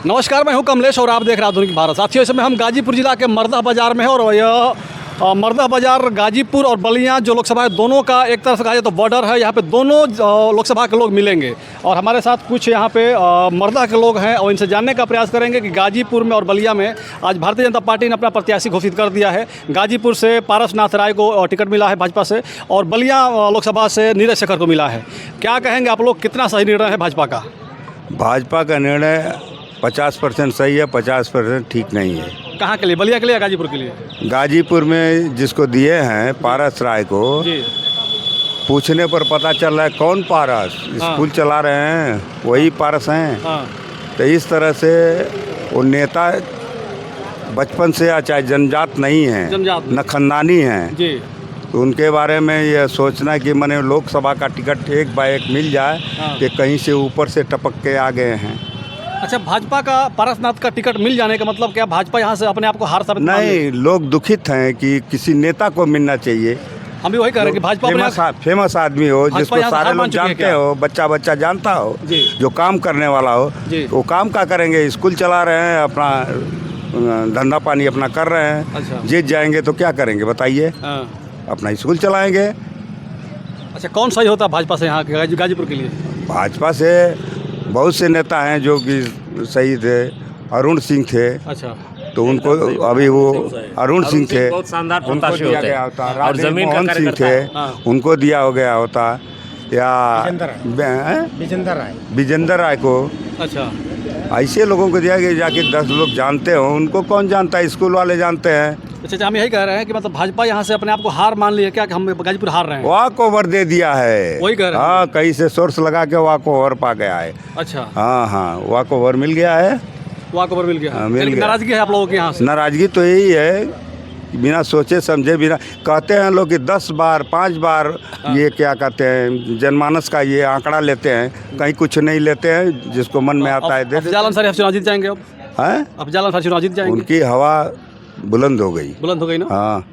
नमस्कार, मैं हूं कमलेश और आप देख रहे हैं आधुनिक भारत। साथियों, इस समय हम गाजीपुर जिला के मरदह बाज़ार में हैं और यह मरदह बाज़ार गाजीपुर और बलिया जो लोकसभा है दोनों का एक तरफ से कहा जाए तो बॉर्डर है। यहाँ पे दोनों लोकसभा के लोग मिलेंगे और हमारे साथ कुछ यहाँ पे मरदह के लोग हैं और इनसे जानने का प्रयास करेंगे कि गाजीपुर में और बलिया में आज भारतीय जनता पार्टी ने अपना प्रत्याशी घोषित कर दिया है। गाजीपुर से पारसनाथ राय को टिकट मिला है भाजपा से और बलिया लोकसभा से नीरज शेखर को मिला है। क्या कहेंगे आप लोग, कितना सही निर्णय है भाजपा का? भाजपा का निर्णय 50% सही है, 50% ठीक नहीं है। कहाँ के लिए, बलिया के लिए या गाजीपुर के लिए? गाजीपुर में जिसको दिए हैं पारस राय को, जी। पूछने पर पता चल रहा है कौन पारस, स्कूल चला रहे हैं वही पारस हैं। हाँ। तो इस तरह से वो नेता बचपन से या चाहे जनजात नहीं है, न खानदानी हैं, जी। तो उनके बारे में ये सोचना कि मैंने लोकसभा का टिकट एक बाय एक मिल जाए कि कहीं से ऊपर से टपक के आ गए हैं। अच्छा, भाजपा का पारसनाथ का टिकट मिल जाने का मतलब क्या भाजपा यहाँ से अपने आप को हार साबित? नहीं, लोग दुखित हैं कि किसी नेता को मिलना चाहिए। हम भी वही कह रहे हैं कि भाजपा फेमस आदमी हो, जिसको सारे लोग जानते हो, बच्चा जानता हो, जो काम करने वाला हो, वो काम का करेंगे। स्कूल चला रहे हैं, अपना धंधा पानी अपना कर रहे हैं। अच्छा। जीत जाएंगे तो क्या करेंगे बताइए? अपना स्कूल चलाएंगे। अच्छा, कौन सही होता भाजपा से यहाँ के गाजीपुर के लिए? भाजपा से बहुत से नेता हैं जो कि सही थे। अरुण सिंह थे। अच्छा। तो उनको अभी वो अरुण सिंह थे, उनको दिया गया होता। राधे मोहन सिंह थे, उनको दिया हो गया होता। या विजेंद्र राय को। अच्छा। ऐसे लोगों को दिया गया जाके 10 लोग जानते हो, उनको कौन जानता है? स्कूल वाले जानते हैं। अच्छा, हम यही कह रहे हैं कि मतलब भाजपा यहाँ से अपने आप को हार मान ली है क्या, कि हम गाजीपुर हार रहे हैं? वॉक ओवर दे दिया है। वही कह रहे हैं। हाँ, कहीं से सोर्स लगा के वॉक ओवर पा गया है। अच्छा। हाँ, वॉक ओवर मिल गया है। वॉक ओवर मिल गया। नाराजगी है आप लोगों के यहाँ से? नाराजगी तो यही है, बिना सोचे समझे, बिना कहते हैं लोग कि 10 बार 5 बार ये क्या कहते हैं जनमानस का ये आंकड़ा लेते हैं, कहीं कुछ नहीं लेते हैं, जिसको मन में आता है दे देते। अफजल अंसारी चुनाव जीत जाएंगे अब? हैं? अफजल अंसारी चुनाव जीत जाएंगे? उनकी हवा बुलंद हो गई ना। हाँ।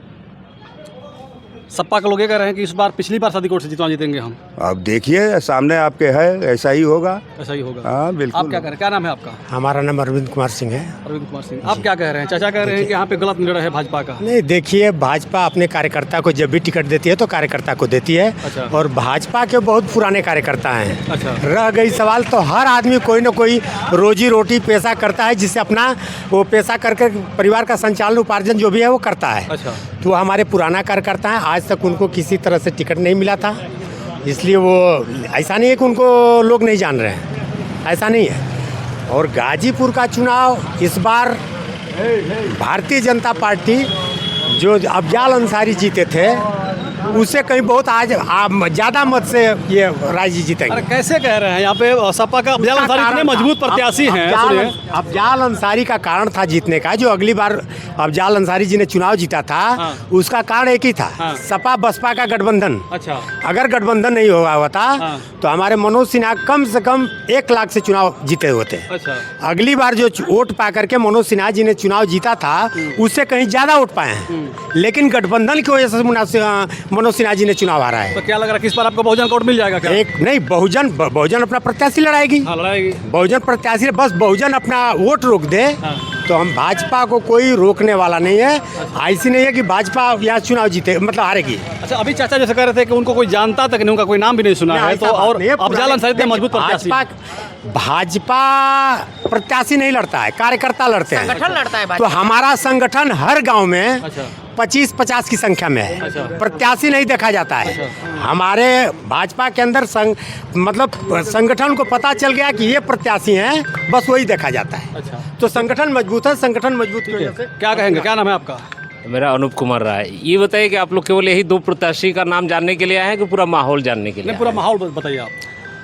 सपा के लोग ये कह रहे हैं कि इस बार पिछली बार शादी कोर्ट से चुनाव जीतेंगे हम। अब देखिए, सामने आपके है, ऐसा ही होगा। ऐसा ही होगा। हाँ, बिल्कुल। आप क्या कह रहे हैं? क्या नाम है आपका? हमारा नाम अरविंद कुमार सिंह है। अरविंद कुमार सिंह। आप क्या कह रहे हैं? चाचा कह रहे हैं कि यहाँ पे गलत निर्णय है भाजपा का। नहीं, देखिए, भाजपा अपने कार्यकर्ता को जब भी टिकट देती है तो कार्यकर्ता को देती है। अच्छा। और भाजपा के बहुत पुराने कार्यकर्ता हैं। अच्छा। रह गई सवाल तो हर आदमी कोई न कोई रोजी रोटी पेशा करता है, जिससे अपना वो पेशा करके परिवार का संचालन उपार्जन जो भी है वो करता है। अच्छा। तो हमारे पुराना कार्यकर्ता है, आज तक उनको किसी तरह से टिकट नहीं मिला था, इसलिए वो ऐसा नहीं है कि उनको लोग नहीं जान रहे हैं, ऐसा नहीं है। और गाजीपुर का चुनाव इस बार भारतीय जनता पार्टी जो अफजल अंसारी जीते थे उससे कहीं बहुत आज ज़्यादा मत से ये राय जी जीतेंगे। अरे कैसे कह रहे हैं? यहाँ पे सपा का अफजल अंसारी इतने मजबूत प्रत्याशी हैं। अफजल अंसारी का कारण था जीतने का, जो अगली बार अफजल अंसारी जी ने चुनाव जीता था, उसका कारण एक ही था, सपा बसपा का गठबंधन। अच्छा। अगर गठबंधन नहीं हुआ होता तो हमारे मनोज सिन्हा कम से कम 1 लाख से चुनाव जीते होते। अच्छा। अगली बार जो वोट पा करके मनोज सिन्हा जी ने चुनाव जीता था उससे कहीं ज्यादा वोट पाए हैं, लेकिन गठबंधन की वजह से मनोज सिन्हा जी ने चुनाव हारा है। तो क्या लग रहा है कि इस बार आपको बहुजन कोर्ट मिल जाएगा क्या? एक नहीं, बहुजन अपना प्रत्याशी लड़ाएगी। बहुजन प्रत्याशी, बस बहुजन अपना वोट रोक दे तो हम भाजपा को कोई रोकने वाला नहीं है। ऐसी नहीं है कि भाजपा यहाँ चुनाव जीते मतलब हारेगी। अच्छा, अभी चाचा जैसे कह रहे थे कि उनको कोई जानता तक नहीं, उनका कोई नाम भी नहीं सुना है, तो और अफजल अंसारी इतने मजबूत प्रत्याशी। भाजपा प्रत्याशी नहीं लड़ता है, कार्यकर्ता लड़ते हैं, संगठन लड़ता है। तो हमारा संगठन हर गांव में 25-50 की संख्या में है। प्रत्याशी नहीं देखा जाता है। हमारे भाजपा के अंदर मतलब संगठन को पता चल गया कि ये प्रत्याशी हैं, बस वही देखा जाता है। तो संगठन मजबूत है, संगठन मजबूत की वजह से। क्या कहेंगे, क्या नाम है आपका? मेरा अनूप कुमार राय। ये बताइए कि आप लोग केवल यही 2 प्रत्याशी का नाम जानने के लिए आए हैं कि पूरा माहौल जानने के लिए? पूरा माहौल बताइए आप।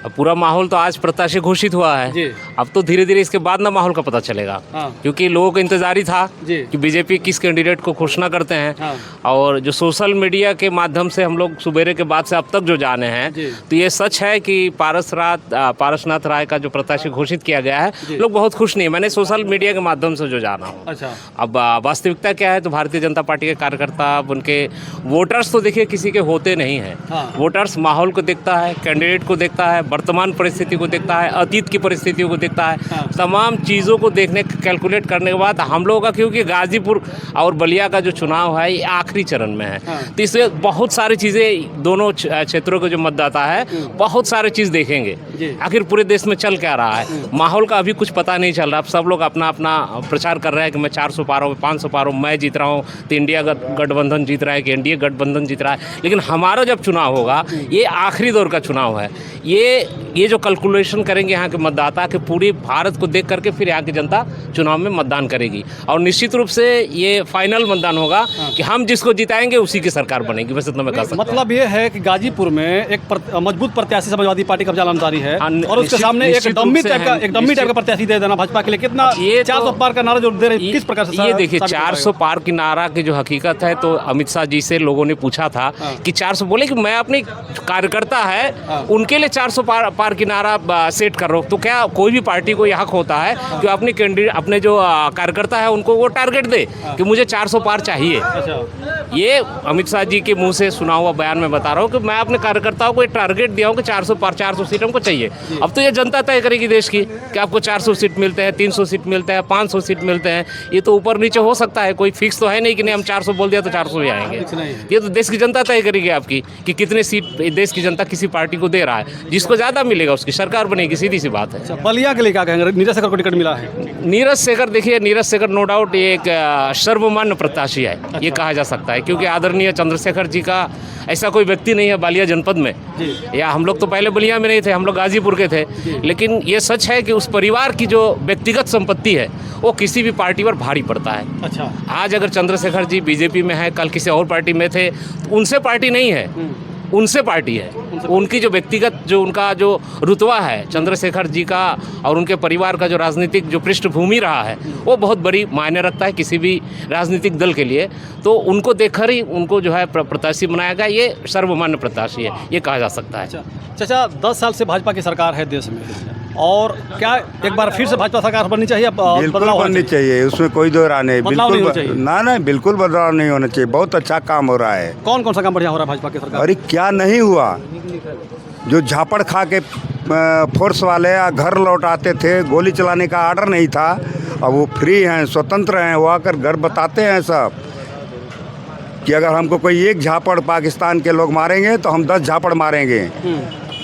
अब पूरा माहौल तो आज प्रत्याशी घोषित हुआ है जी। अब तो धीरे धीरे इसके बाद ना माहौल का पता चलेगा। क्योंकि लोगों को इंतजार ही था कि बीजेपी किस कैंडिडेट को घोषणा करते हैं। और जो सोशल मीडिया के माध्यम से हम लोग सुबेरे के बाद से अब तक जो जाने हैं, तो ये सच है कि पारसनाथ राय का जो प्रत्याशी घोषित किया गया है, लोग बहुत खुश नहीं है। मैंने सोशल मीडिया के माध्यम से जो जाना हूँ। अच्छा। अब वास्तविकता क्या है, तो भारतीय जनता पार्टी के कार्यकर्ता, उनके वोटर्स तो देखिए किसी के होते नहीं है। वोटर्स माहौल को देखता है, कैंडिडेट को देखता है, वर्तमान परिस्थिति को देखता है, अतीत की परिस्थितियों को देखता है, तमाम चीज़ों को देखने कैलकुलेट करने के बाद हम लोगों का, क्योंकि गाजीपुर और बलिया का जो चुनाव है ये आखिरी चरण में है, तो इसमें बहुत सारी चीज़ें दोनों क्षेत्रों के जो मतदाता है बहुत सारे चीज़ देखेंगे। आखिर पूरे देश में चल क्या रहा है, माहौल का अभी कुछ पता नहीं चल रहा। अब सब लोग अपना अपना प्रचार कर रहे हैं कि मैं 400 पार हूँ, 500 पार हूँ, मैं जीत रहा हूँ, तो इंडिया गठबंधन जीत रहा है कि एनडीए गठबंधन जीत रहा है। लेकिन हमारा जब चुनाव होगा, ये आखिरी दौर का चुनाव है, ये जो कैलकुलेशन करेंगे यहाँ के मतदाता कि पूरी भारत को देख करके फिर यहाँ की जनता चुनाव में मतदान करेगी, और निश्चित रूप से ये फाइनल मतदान होगा कि हम जिसको जिताएंगे उसी की सरकार बनेगी। वैसे तो मैं कह सकता हूं। मतलब ये है कि गाजीपुर में एक मजबूत प्रत्याशी समाजवादी पार्टी का जाल अंसारी है, और उसके सामने एक डम्मी टाइप का प्रत्याशी दे देना भाजपा के लिए कितना, ये 400 पार का नारा जो दे रहे, किस प्रकार से? ये देखिए 400 पार की नारा की जो हकीकत है, तो अमित शाह जी से लोगों ने पूछा था कि 400, बोले कि मैं अपने कार्यकर्ता है उनके लिए 400 पार की नारा सेट कर रहा हूँ। तो क्या कोई भी पार्टी को यह हक होता है कि अपने कैंडिडेट, अपने जो कार्यकर्ता है उनको वो टारगेट दे कि मुझे 400 पार चाहिए? ये अमित शाह जी के मुंह से सुना हुआ बयान में बता रहा हूँ कि मैं अपने कार्यकर्ताओं को एक टारगेट दिया हूँ कि 400 पार, 400 सीट हमको चाहिए। अब तो ये जनता तय करेगी देश की कि आपको 400 सीट मिलते हैं, 300 सीट मिलते हैं, 500 सीट मिलते हैं। ये तो ऊपर नीचे हो सकता है, कोई फिक्स तो है नहीं कि नहीं हम 400 बोल दिया तो 400 ही आएंगे। ये तो देश की जनता तय करेगी आपकी कि कितने सीट देश की जनता किसी पार्टी को दे रहा है। जिसको ज़्यादा मिलेगा उसकी सरकार बनेगी, सीधी सी बात है। बलिया के लिए क्या कहेंगे? नीरज शेखर को टिकट मिला है। नीरज शेखर, देखिए नीरज शेखर नो डाउट ये एक सर्वमान्य प्रत्याशी है, ये कहा जा सकता है, क्योंकि आदरणीय चंद्रशेखर जी का ऐसा कोई व्यक्ति नहीं है बलिया जनपद में, या हम लोग तो पहले बलिया में नहीं थे, हम लोग गाजीपुर के थे, लेकिन ये सच है कि उस परिवार की जो व्यक्तिगत संपत्ति है वो किसी भी पार्टी पर भारी पड़ता है। अच्छा, आज अगर चंद्रशेखर जी बीजेपी में है, कल किसी और पार्टी में थे, तो उनसे पार्टी नहीं है, उनसे पार्टी है। उनकी जो व्यक्तिगत जो उनका जो रुतबा है चंद्रशेखर जी का और उनके परिवार का जो राजनीतिक जो पृष्ठभूमि रहा है वो बहुत बड़ी मायने रखता है किसी भी राजनीतिक दल के लिए। तो उनको देखकर ही उनको जो है प्रत्याशी बनाया गया, ये सर्वमान्य प्रत्याशी है, ये कहा जा सकता है। चाचा 10 साल से भाजपा की सरकार है देश में, और क्या एक बार फिर से भाजपा सरकार बननी चाहिए? बिल्कुल बननी चाहिए, उसमें कोई दो राय नहीं। बिल्कुल ना, बिल्कुल बदलाव नहीं होना चाहिए। बहुत अच्छा काम हो रहा है। कौन कौन सा काम बढ़िया हो रहा है भाजपा की सरकार? अरे क्या नहीं हुआ, जो झापड़ खा के फोर्स वाले घर लौटाते थे, गोली चलाने का आर्डर नहीं था, अब वो फ्री हैं, स्वतंत्र हैं, वो आकर घर बताते हैं सब कि अगर हमको कोई एक झापड़ पाकिस्तान के लोग मारेंगे तो हम 10 झापड़ मारेंगे,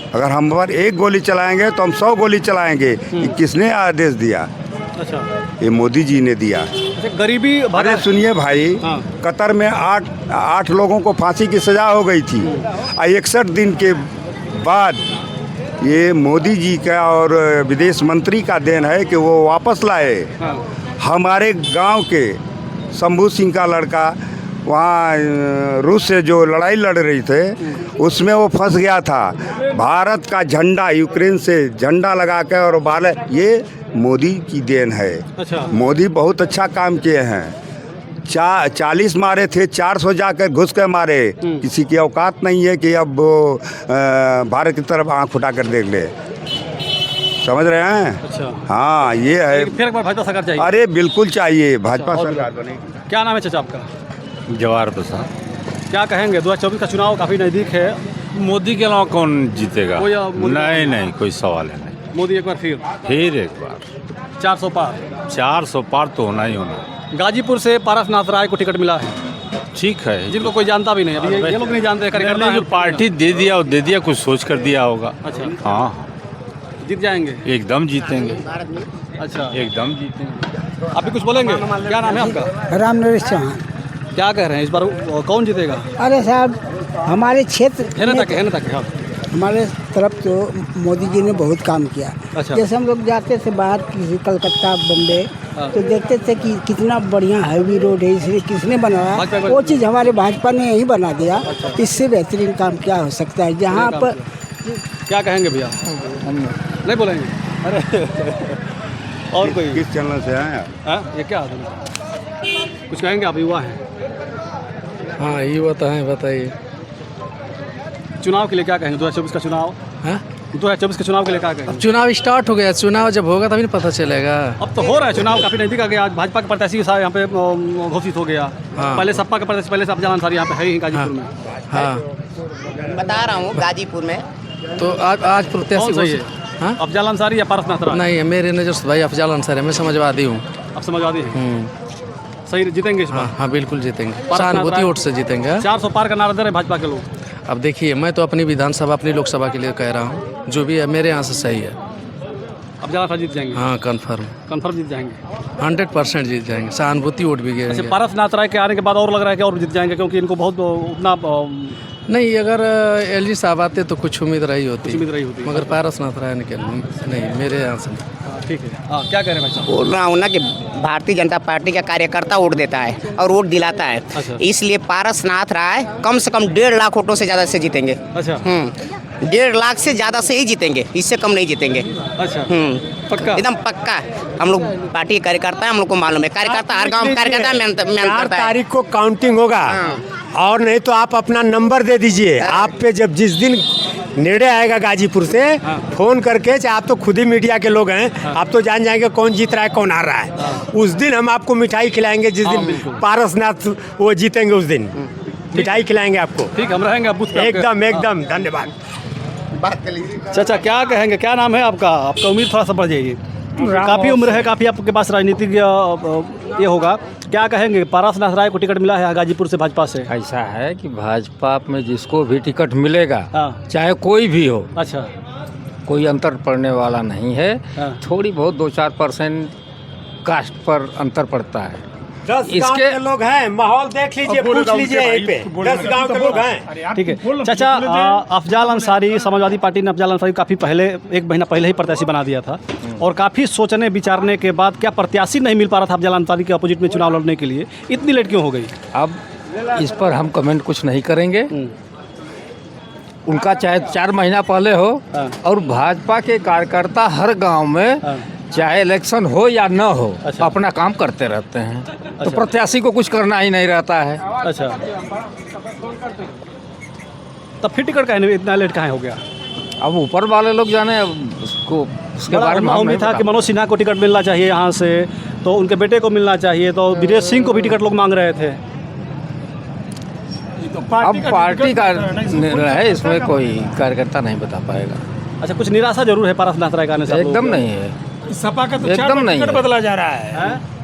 अगर हम पर एक गोली चलाएंगे तो हम 100 गोली चलाएंगे। किसने आदेश दिया? अच्छा, ये मोदी जी ने दिया। गरीबी, अरे सुनिए भाई, कतर में 8 लोगों को फांसी की सज़ा हो गई थी, 61 दिन के बाद ये मोदी जी का और विदेश मंत्री का देन है कि वो वापस लाए। हमारे गांव के शंभू सिंह का लड़का वहाँ रूस से जो लड़ाई लड़ रही थे उसमें वो फंस गया था, भारत का झंडा यूक्रेन से झंडा लगा के और भारत, ये मोदी की देन है। अच्छा। मोदी बहुत अच्छा काम किए हैं। 40 मारे थे, 400 जाकर घुस के मारे। किसी की औकात नहीं है कि अब भारत की तरफ आँख उठा कर देख ले, समझ रहे हैं? अच्छा। हाँ, ये है। फिर एक बार भाजपा सरकार चाहिए? अरे बिल्कुल चाहिए, भाजपा सरकार बनेगी। क्या नाम है चाचा आपका? जवाहर प्रसाद। क्या कहेंगे, 2024 का चुनाव काफ़ी नज़दीक है, मोदी के अलावा कौन जीतेगा? नहीं, कोई सवाल है नहीं। मोदी एक बार फिर एक बार 400 पार। 400 पार तो होना ही होना। गाजीपुर से पारसनाथ राय को टिकट मिला है, ठीक है, जिनको कोई जानता भी नहीं, अभी ये लोग नहीं जानते। जो पार्टी दे दिया वो दे दिया, कुछ सोच कर दिया होगा। अच्छा, हाँ, जीत जाएंगे? एकदम जीतेंगे। अच्छा, एकदम जीतेंगे। आप भी कुछ बोलेंगे? क्या नाम है आपका? राम नरेश चौहान। क्या कह रहे हैं इस बार कौन जीतेगा? अरे साहब, हमारे क्षेत्र है हमारे तरफ तो मोदी जी ने बहुत काम किया। अच्छा। जैसे हम लोग जाते थे बाहर, किसी कलकत्ता, बम्बे, तो देखते थे कि कितना बढ़िया हाईवे रोड है, इसलिए किसने बनाया? वो चीज़ हमारे भाजपा ने यही बना दिया। अच्छा। इससे बेहतरीन काम क्या हो सकता है? जहाँ पर क्या कहेंगे भैया? नहीं बोलेंगे? अरे और कोई किस चैनल से आए? ये क्या कुछ कहेंगे? आप युवा हैं। हाँ, ये बताइए चुनाव के लिए क्या कहेंगे? 2024 का चुनाव है, 2024 के चुनाव के लिए क्या कहेंगे? अब चुनाव स्टार्ट हो गया, चुनाव जब होगा तभी पता चलेगा। अब तो हो रहा है चुनाव, काफी नजदीक आ गया। आज भाजपा के प्रत्याशी यहाँ पे घोषित हो गया। हाँ। पहले सपा के प्रत्याशी, पहले से अफजल अंसारी यहाँ पे है ही गाजीपुर में। हाँ, बता रहा हूँ, गाजीपुर में तो आज प्रत्याशी कौन सही है? हाँ? अफजाल अंसारी या पारस नाथ राय? नहीं, मेरे नज़र से भाई अफजाल अंसारी है, मैं समझवादी हूँ। आप समझवादी हैं? सही जीतेंगे इस बार? हाँ बिल्कुल जीतेंगे, नाथ सहानुभूति राय? वोट से जीतेंगे। 400 पार का नारा दे रहे भाजपा के लोग। अब देखिए, मैं तो अपनी विधानसभा अपनी लोकसभा के लिए कह रहा हूँ, जो भी है मेरे यहाँ से सही है। अफजाल अंसारी जीत जाएंगे? हाँ कन्फर्म कंफर्म जीत जाएंगे। 100% जीत जाएंगे, सहानुभूति वोट भी अच्छा, गिरेंगे। पारस नाथ राय के आने के बाद और लग रहा है कि और जीत जाएंगे, क्योंकि इनको बहुत उतना नहीं, अगर एलजी साहब आते तो कुछ उम्मीद रही होती, उम्मीद रही होती। मगर पारस नाथ राय के नहीं, मेरे यहाँ से नहीं। ठीक है। हाँ, क्या कह रहे हैं भाई साहब? बोल रहा हूँ ना कि भारतीय जनता पार्टी का कार्यकर्ता वोट देता है और वोट दिलाता है। अच्छा। इसलिए पारस नाथ राय कम से कम 1.5 लाख वोटों से ज़्यादा से जीतेंगे। अच्छा 1.5 लाख से ज़्यादा से ही जीतेंगे, इससे कम नहीं जीतेंगे। अच्छा, पक्का? एकदम पक्का। हम लोग पार्टी के कार्यकर्ता है, हम लोग को मालूम है। कार्यकर्ता हर गाँव कार्यकर्ता मेहनत 4 करता है। तारीख को काउंटिंग होगा, और नहीं तो आप अपना नंबर दे दीजिए। आप पे जब जिस दिन निर्णय आएगा गाजीपुर से, फोन करके, चाहे आप तो खुद ही मीडिया के लोग हैं, आप तो जान जाएंगे कौन जीत रहा है कौन हार रहा है। उस दिन हम आपको मिठाई खिलाएंगे, जिस दिन पारसनाथ वो जीतेंगे उस दिन मिठाई खिलाएंगे आपको। ठीक, हम रहेंगे बूथ पे आपके। एकदम धन्यवाद। चाचा क्या कहेंगे, क्या नाम है आपका? आपका उम्मीद थोड़ा सा बढ़ जाइए, काफ़ी उम्र है, काफ़ी आपके पास राजनीतिक ये होगा। क्या कहेंगे, पारस नाथ राय को टिकट मिला है गाजीपुर से भाजपा से? ऐसा है कि भाजपा में जिसको भी टिकट मिलेगा, हाँ। चाहे कोई भी हो, अच्छा, कोई अंतर पड़ने वाला नहीं है। हाँ। थोड़ी बहुत 2-4% कास्ट पर अंतर पड़ता है। 10 गाँव के लोग हैं, माहौल देख लीजिए, पूछ लीजिए यहीं पे 10 गाँव के लोग हैं। ठीक है। चाचा, अफजाल अंसारी, समाजवादी पार्टी ने अफजाल अंसारी काफ़ी पहले, 1 महीना पहले ही प्रत्याशी बना दिया था, और काफ़ी सोचने विचारने के बाद क्या प्रत्याशी नहीं मिल पा रहा था अफजाल अंसारी के अपोजिट में चुनाव लड़ने के लिए? इतनी लेट क्यों हो गई? अब इस पर हम कमेंट कुछ नहीं करेंगे। उनका चाहे 4 महीना पहले हो, और भाजपा के कार्यकर्ता हर गांव में चाहे इलेक्शन हो या न हो, अच्छा। अपना काम करते रहते हैं। तो प्रत्याशी को कुछ करना ही नहीं रहता है। अच्छा, तब फिर टिकट कहीं इतना लेट कहाँ हो गया? अब ऊपर वाले लोग जाने, अब उसको उसके बारे में हम उम्मीद नहीं था कि मनोज सिन्हा को टिकट मिलना चाहिए यहाँ से, तो उनके बेटे को मिलना चाहिए, तो वीरेश सिंह को भी टिकट लोग मांग रहे थे। अब पार्टी का निर्णय है, इसमें कोई कार्यकर्ता नहीं बता पाएगा। अच्छा, कुछ निराशा जरूर है पारस नाथ राय का आने से? एकदम नहीं है, सपा का तो एकदम नहीं है। बदला जा रहा है।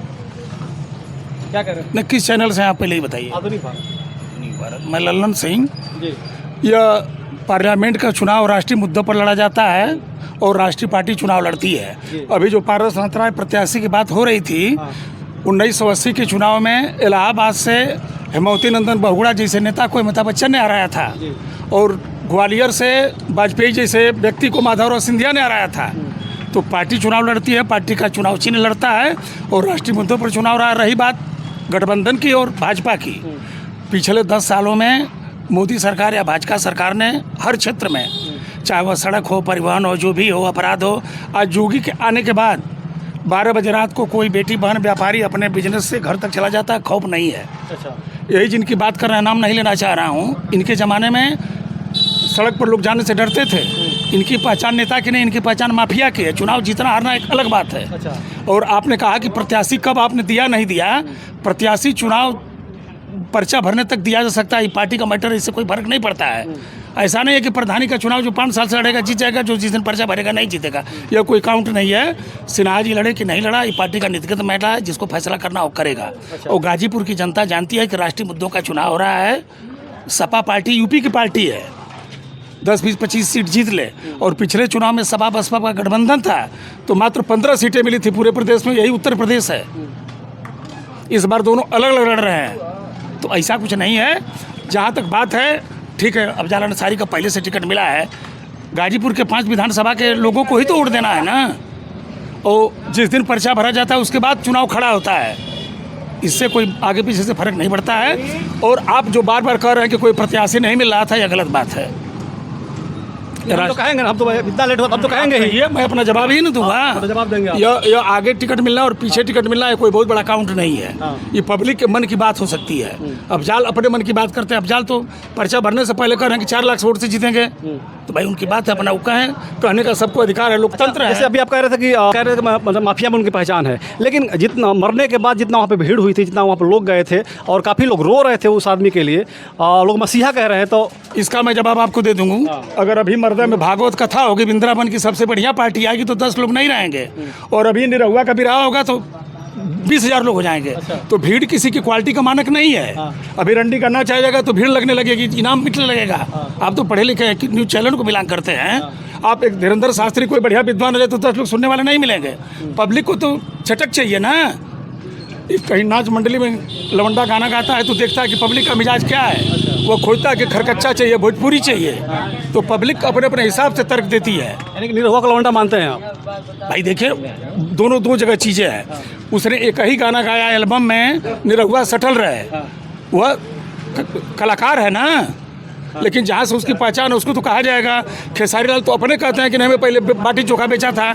क्या कह रहे हैं? न किस चैनल से आप पहले ही बताइए। आधुनिक भारत। मैं लल्लन सिंह। जी। यह पार्लियामेंट का चुनाव राष्ट्रीय मुद्दों पर लड़ा जाता है और राष्ट्रीय पार्टी चुनाव लड़ती है। अभी जो पारस नाथ राय प्रत्याशी की बात हो रही थी, 1980 के चुनाव में इलाहाबाद से हेमवती नंदन बहुगुणा जैसे नेता को अमिताभ बच्चन ने हराया था, और ग्वालियर से वाजपेयी जैसे व्यक्ति को माधवराव सिंधिया ने हराया था। तो पार्टी चुनाव लड़ती है, पार्टी का चुनाव चिन्ह लड़ता है, और राष्ट्रीय मुद्दों पर चुनाव रही बात गठबंधन की और भाजपा की, पिछले 10 सालों में मोदी सरकार या भाजपा सरकार ने हर क्षेत्र में, चाहे वह सड़क हो, परिवहन हो, जो भी हो, अपराध हो, आज योगी के आने के बाद 12 बजे रात को कोई बेटी बहन व्यापारी अपने बिजनेस से घर तक चला जाता है, खौफ नहीं है। अच्छा, यही जिनकी बात कर रहे हैं, नाम नहीं लेना चाह रहा हूँ, इनके ज़माने में सड़क पर लोग जाने से डरते थे। इनकी पहचान नेता की नहीं, इनकी पहचान माफिया की है। चुनाव जीतना हारना एक अलग बात है। अच्छा। और आपने कहा कि प्रत्याशी कब आपने दिया नहीं दिया, प्रत्याशी चुनाव पर्चा भरने तक दिया जा सकता है, ये पार्टी का मैटर, इससे कोई फर्क नहीं पड़ता है। ऐसा नहीं है कि प्रधानी का चुनाव जो 5 साल से लड़ेगा जीत जाएगा, जो जिस दिन पर्चा भरेगा नहीं जीतेगा, यह कोई काउंट नहीं है। सिन्हा जी लड़े कि नहीं लड़ा, ये पार्टी का नीतिगत मैटर है, जिसको फैसला करना वो करेगा। और गाजीपुर की जनता जानती है कि राष्ट्रीय मुद्दों का चुनाव हो रहा है। सपा पार्टी यूपी की पार्टी है, 10, 20, 25 सीट जीत ले, और पिछले चुनाव में सपा बसपा का गठबंधन था तो मात्र 15 सीटें मिली थी पूरे प्रदेश में, यही उत्तर प्रदेश है। इस बार दोनों अलग अलग लड़ रहे हैं, तो ऐसा कुछ नहीं है। जहाँ तक बात है, ठीक है, अफजाल अंसारी का पहले से टिकट मिला है, गाजीपुर के 5 विधानसभा के लोगों को ही तो वोट देना है ना, और जिस दिन पर्चा भरा जाता है उसके बाद चुनाव खड़ा होता है, इससे कोई आगे पीछे से फर्क नहीं पड़ता है। और आप जो बार बार कह रहे हैं कि कोई प्रत्याशी नहीं मिल रहा था, यह गलत बात है। हम तो कहेंगे ना, हम तो इतना लेट हुआ, हम तो कहेंगे ही। ये मैं अपना जवाब ही नहीं दूंगा। तो जवाब देंगे आप। ये आगे टिकट मिलना और पीछे टिकट मिलना है कोई बहुत बड़ा काउंट नहीं है। ये पब्लिक के मन की बात हो सकती है। अफजाल अपने मन की बात करते हैं। अफजाल तो पर्चा भरने से पहले कह रहे हैं कि 4 लाख वोट से जीतेंगे। तो भाई उनकी बात है, अपना वो कहें, कहने का सबको अधिकार है, लोकतंत्र है। जैसे अभी आप कह रहे थे कि मतलब माफिया में उनकी पहचान है, लेकिन जितना मरने के बाद जितना वहाँ पे भीड़ हुई थी, जितना वहाँ पे लोग गए थे और काफ़ी लोग रो रहे थे उस आदमी के लिए, लोग मसीहा कह रहे हैं, तो इसका मैं जवाब आपको दे दूंगा। अगर अभी मर्दा में भागवत कथा होगी, वृंदावन की सबसे बढ़िया पार्टी आएगी तो 10 लोग नहीं रहेंगे, और अभी निरहुआ का भी रहा होगा तो 20,000 लोग हो जाएंगे। तो भीड़ किसी की क्वालिटी का मानक नहीं है। अभी रंडी करना चाहेगा तो भीड़ लगने लगेगी, इनाम मिटने लगेगा। आप तो पढ़े लिखे हैं, न्यूज़ चैनल को बिलोंग करते हैं। आप एक धीरेन्द्र शास्त्री कोई बढ़िया विद्वान हो जाए तो 10 लोग सुनने वाले नहीं मिलेंगे। पब्लिक को तो चटक चाहिए ना। कहीं नाच मंडली में लवंडा गाना गाता है तो देखता है कि पब्लिक का मिजाज क्या है, वो खोजता है कि खरकच्चा चाहिए, भोजपुरी चाहिए, तो पब्लिक अपने अपने हिसाब से तर्क देती है। यानी कि निरहुआ को लवंडा मानते हैं आप? भाई देखिए, दोनों दो जगह चीज़ें हैं। उसने एक ही गाना गाया एल्बम में, निरहुआ सटल रहे, वह कलाकार है ना, लेकिन जहाँ से उसकी पहचान है उसको तो कहा जाएगा। खेसारी लाल तो अपने कहते हैं कि नहीं, हमें पहले बाटी चोखा बेचा था।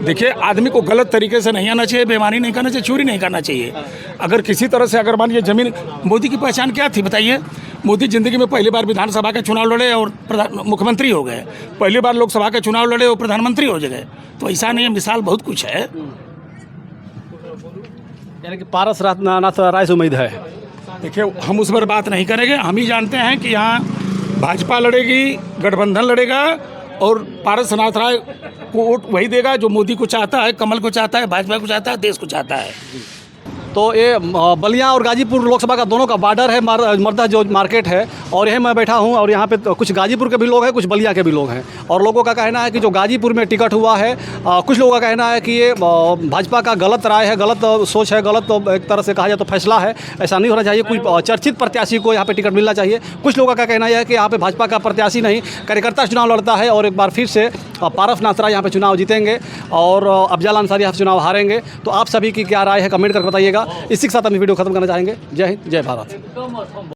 देखिए, आदमी को गलत तरीके से नहीं आना चाहिए, बेईमानी नहीं करना चाहिए, चोरी नहीं करना चाहिए। अगर किसी तरह से अगर मान लीजिए ज़मीन, मोदी की पहचान क्या थी बताइए? मोदी ज़िंदगी में पहली बार विधानसभा का चुनाव लड़े और मुख्यमंत्री हो गए, पहली बार लोकसभा का चुनाव लड़े और प्रधानमंत्री हो गए। तो ऐसा नहीं है, मिसाल बहुत कुछ है। यानी कि पारस नाथ राय से उम्मीद है। देखिए, हम उस पर बात नहीं करेंगे। हम ही जानते हैं कि यहाँ भाजपा लड़ेगी, गठबंधन लड़ेगा, और पारस नाथ राय को वोट वही देगा जो मोदी को चाहता है, कमल को चाहता है, भाजपा को चाहता है, देश को चाहता है। तो ये बलिया और गाजीपुर लोकसभा का दोनों का बॉर्डर है, मर्दा जो मार्केट है, और यहीं मैं बैठा हूँ, और यहाँ पे कुछ गाजीपुर के भी लोग हैं, कुछ बलिया के भी लोग हैं, और लोगों का कहना है कि जो गाजीपुर में टिकट हुआ है, कुछ लोगों का कहना है कि ये भाजपा का गलत राय है, गलत सोच है, गलत एक तरह से कहा जाए तो फैसला है, ऐसा नहीं होना चाहिए। कोई चर्चित प्रत्याशी को यहाँ पे टिकट मिलना चाहिए। कुछ लोगों का कहना यह है कि यहाँ पे भाजपा का प्रत्याशी नहीं, कार्यकर्ता चुनाव लड़ता है, और एक बार फिर से पारस नाथ राय यहाँ पे चुनाव जीतेंगे और अफजल अंसारी यहाँ चुनाव हारेंगे। तो आप सभी की क्या राय है, कमेंट करके बताइएगा। इसी के साथ हम वीडियो खत्म करना चाहेंगे। जय हिंद, जय भारत।